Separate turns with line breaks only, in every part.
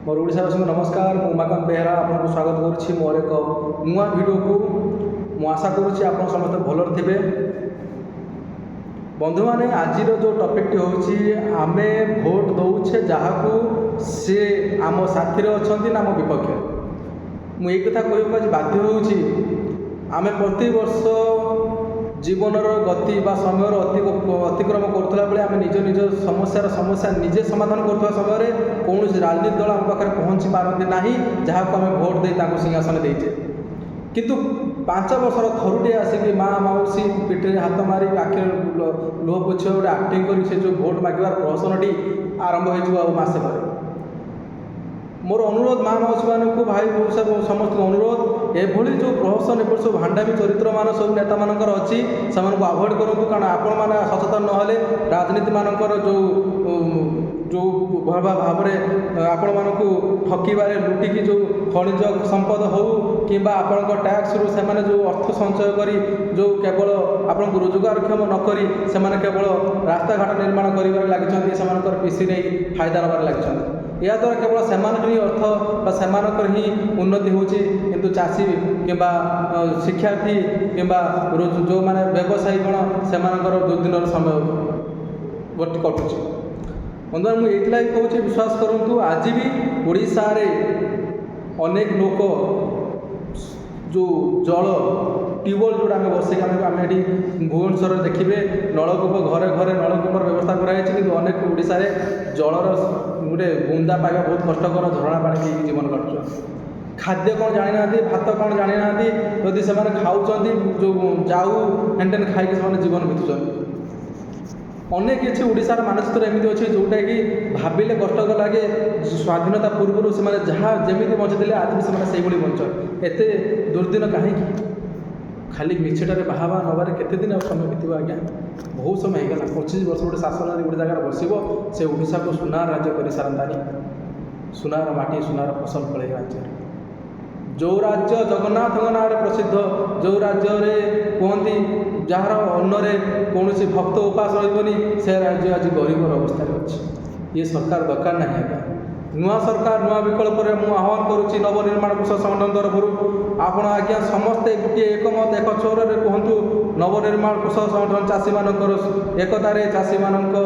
मोर ओडावासी नमस्कार मु उमाकांत बेहरा आपको स्वागत करुच्ची मोर एक नुआ वीडियो को मु आशा करुच्ची आप समस्त भल थे। बंधु मैंने आज जो टॉपिक हूँ आम भोट दौचे जहाँ सी आम साथी अच्छा ना आम विपक्ष मुझे कथा कहूँ बाध्य होमें प्रति वर्ष जीवनर गति बा समय अतिक्रम करुला बेले आम निज निज समस्या निजे समाधान करुवा समय कौन राजनीतिक दल आम पाखे पहुँची पारती ना जहाँ को आम भोट दे सिंहासन देचे किंतु 5 वर्षर थरुटे आसिक माँ मौसी पिठे हाथ मारी आखिर लुह पोछ गोटे आक्टिंग कर जो भोट मागिबार प्रहसनटी आरंभ हो मसे पर मोर अनुरोध माँ मौसी मानक भाई समस्त अनुरोध एभली जो प्रहसन एपट सब भांडामी चरित्र मान सब नेता मानकर अच्छी से आभोड करूँ कारण आपण मैंने सचेतन नहले राजनीति मानकर जो जो भाव में आपण मानक ठकबारे लुटिकी जो खनिज संपद हो कि आपण टैक्स रु से जो अर्थ संचय करी जो केवल आपण को रोजगारक्षम नक से केवल रास्ता घाट निर्माण कर लगी पीसी नहीं फायदा नबार लगी या द्वारा केवल से ही अर्थ से ही उन्नति होची किंतु चाषी कि शिक्षार्थी कि जो मैंने व्यवसायी गण से जो दिन समय कटुची बंधु मुझे कहूँ विश्वास करूँ आज भी ओडिशा रे अनेक लोक जो जल ट्यूबवेल जोड़ा आम बसैक आम ये भुवनेश्वर देखिए नलकूप घरे घरे नलकूपर व्यवस्था कराई कि अनेक ओडिशा रे जलर गोटे बुंदा पाइबा बहुत कष्टकर झरणा पानी पी जीवन काटुछ खाद्य कौन जानी ना भात कौन जानी ना जदि से खाऊँ जो जाऊ हेन खाई जीवन बीतुच्च अनेक किसी ओडिशार मानचित्र एमती अच्छे जोटा कि भाविले कष्टकर लगे स्वाधीनता पूर्व से जहाँ जमी बंचते आज भी से बंचन एत दुर्दिन कहीं खाली मिछटारे बाहाबा नबार केते दिन समय बीत आज्ञा बहुत समय होगा 25 वर्ष गोटे शासन गोटे जगह बसब से ओडिशा को सुनार राज्य कर सारंतानी सुनार माटी सुनार फसल फल राज्य जो राज्य जगन्नाथ नाँ प्रसिद्ध जो राज्य कहती जार अन्नरे कौन भक्त उपास रही से राज्य आज गरीबर अवस्था अच्छी ये सरकार दरकार ना आज्ञा नुआ सरकार नुआ विकल्प मुझे आह्वान करुच्ची नवनिर्माण कृषक संगठन तरफ आपण आज्ञा समस्ते गोटे एकमत एक चौर कहतु नवनिर्माण कृषक संगठन चाषी मानकर एकतार चाषी मानक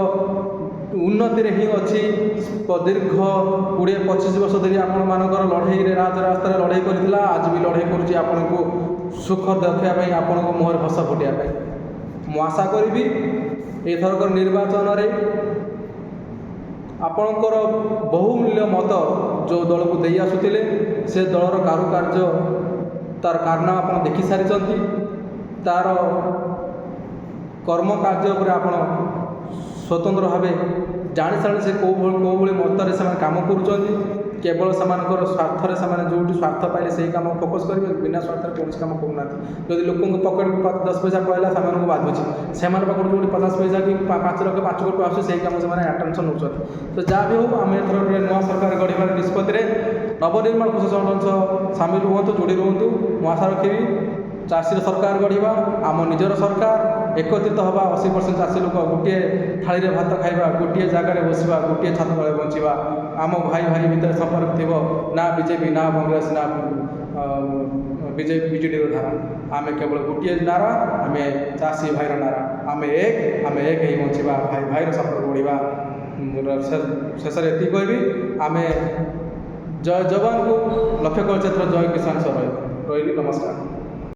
उन्नति ही अच्छी दीर्घ 20-25 वर्ष धरी आपण मानकर लड़े राजरास्तार लड़े करथिला आज भी लड़े करुच्ची आपन को सुख देखापी आपण को मुहर हस फुटापी मु आशा करी एथरक निर्वाचन रे आपणकर बहुमूल्य मत जो दल को दे आसुतिले से दलर कारुकार्य तार कारण आप देखि सारी तार कर्म कार्य पर आपण स्वतंत्र भाव जानी सारे से कौ भाई मतरे से काम कर केवल से स्वार्थ से जो स्वार्थ पाइले से कम फोकस करेंगे बिना स्वार्थ कौन काम करना जब लोक पकेट 10 पैसा पड़ा से बाधुची से पाखर जो 50 पैसा कि 5 लाख 5 कोटी आस कम से आटेंशन नौ तो जहाँ भी हो आम एथर नुआ सरकार गढ़ार निष्पत्ति नवनिर्माण कृषक संगठन सामिल हूँ जोड़ी रुहतु मु आशा रखी चाषी सरकार गढ़ा आम निजर सरकार एकत्रित हवा 80% चाषी लोक गोटे थाली में भात खाइबा गोटे जगार बसवा गोटे छात तले बंचा आम भाई भाई भितर संपर्क थी ना बीजेपी ना कांग्रेस ना बीजेडी धारा आम केवल गोटे नारा आम चाषी भाईर नारा आम एक ही बंचा भाई भाईर संपर्क बढ़ा शेष ये कहबी आम जय जवान को लक्ष्य कर जय किसान सर रही नमस्कार।